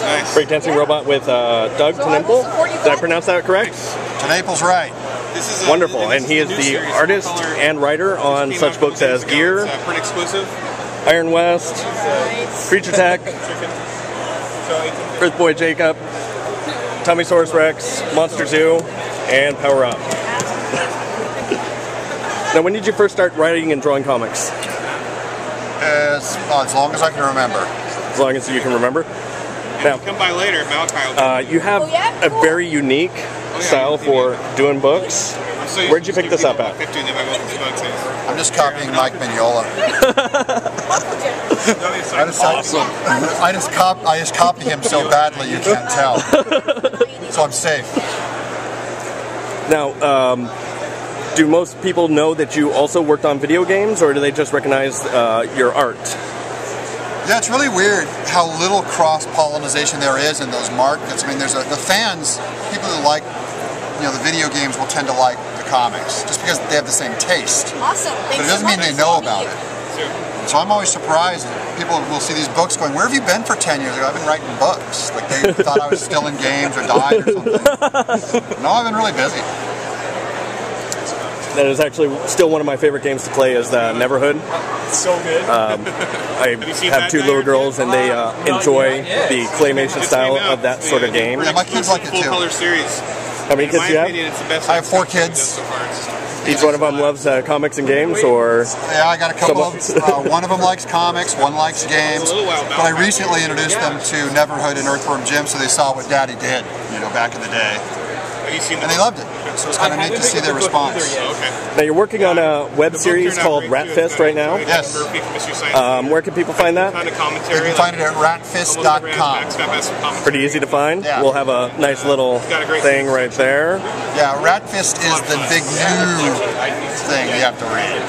Nice. Breakdancing robot with Doug TenNapel. Did I pronounce that correct? TenNapel's right. This is wonderful, and he is the artist and writer on such books as Gear, print exclusive, Iron West, Creature Tech, Earth Boy Jacob, Tommysaurus Rex, Monster Zoo, and Power Up. Now, when did you first start writing and drawing comics? As long as I can remember. As long as you can remember? Now, come by later, Malachi. You have a very unique style for doing books. Where'd you pick this up at? I'm just copying Mike Mignola. I just copy him so badly you can't tell. So I'm safe. Now, do most people know that you also worked on video games, or do they just recognize your art? Yeah, it's really weird how little cross-pollination there is in those markets. I mean, there's the fans, people who like, the video games will tend to like the comics, just because they have the same taste. Awesome. But it doesn't mean they know about it. So I'm always surprised that people will see these books going, where have you been for 10 years? I've been writing books. Like they thought I was still in games or died or something. No, I've been really busy. That is actually still one of my favorite games to play is Neverhood. It's so good. I have two little girls and they enjoy the claymation style of that sort of game. Yeah, my kids like it too. Full color series. How many kids do you have? I have 4 kids. Each one of them loves comics and games, or? Yeah, I got a couple of, one of them likes comics, one likes games, but I recently introduced them to Neverhood and Earthworm Jim so they saw what Daddy did, back in the day. And they loved it. So it's kind of neat to see their response. Now you're working on a web series called Rat Fist right now? Yes. Where can people find that? You can find it at ratfist.com. Pretty easy to find. Yeah. We'll have a nice little thing right there. Yeah, Rat Fist is the big new thing you have to read.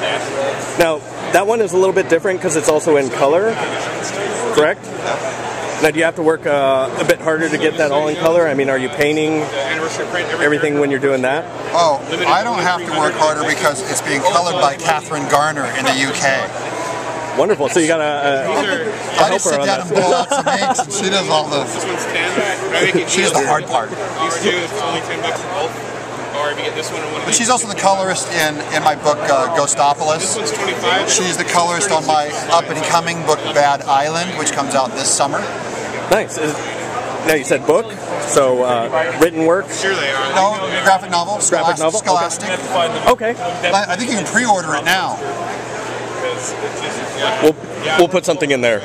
Now, that one is a little bit different because it's also in color, correct? Now, do you have to work a bit harder to get that all in color? I mean, are you painting everything when you're doing that? Oh, I don't have to work harder because it's being colored by Catherine Garner in the UK. Wonderful. So you got I just sit down and blow out some inks and she does all the... She does the hard part. These two, it's only $10 for both. Or if you get this one and one. But she's also the colorist in my book Ghostopolis. This one's 25. She's the colorist on my up-and-coming book Bad Island, which comes out this summer. Nice. Now you said book, so written work? Sure they are. No, graphic novel. Graphic novel? Scholastic. Okay. I think you can pre-order it now. We'll put something in there.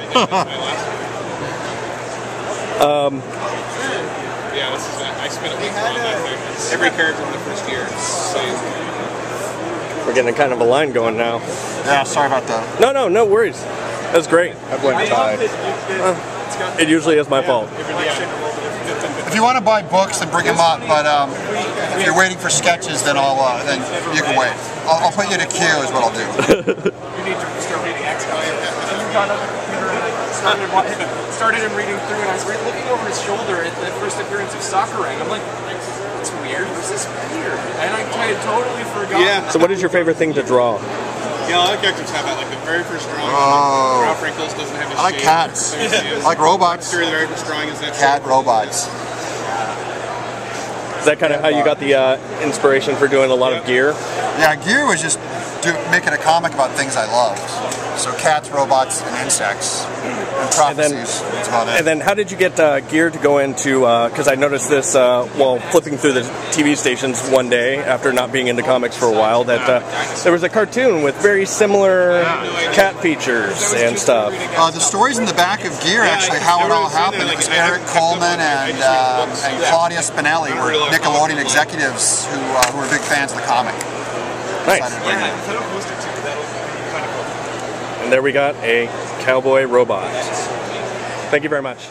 Yeah, this is. I spent a week on that. Every character in the first year. We're getting kind of a line going now. Yeah, sorry about that. No worries. That's great. I blame Ty. It usually is my fault. If you want to buy books, then bring them up. But if you're waiting for sketches, then then you can wait. I'll put you in a queue. Is what I'll do. You need to start reading X-Men. Started him reading through, and I was looking over his shoulder at the first appearance of Sakurang. I'm like, that's weird. This is weird. And I totally forgot. Yeah. So what is your favorite thing to draw? Yeah, a lot of characters have that. Like the very first drawing. Ralph Wrinkles doesn't have his I like cats. I like robots. The very first drawing is that cat robots. Is that kind of how you got the inspiration for doing a lot of Gear? Yeah, Gear was just making a comic about things I loved. So cats, robots, and insects, and prophecies. That's about it. And then how did you get Gear to go into, because I noticed this while flipping through the TV stations one day after not being into comics for a while, that there was a cartoon with very similar cat features and stuff. The stories in the back of Gear, actually, how it all happened. It was Eric Coleman and Claudia Spinelli were Nickelodeon executives who were big fans of the comic. Nice. And there we got a cowboy robot. Thank you very much.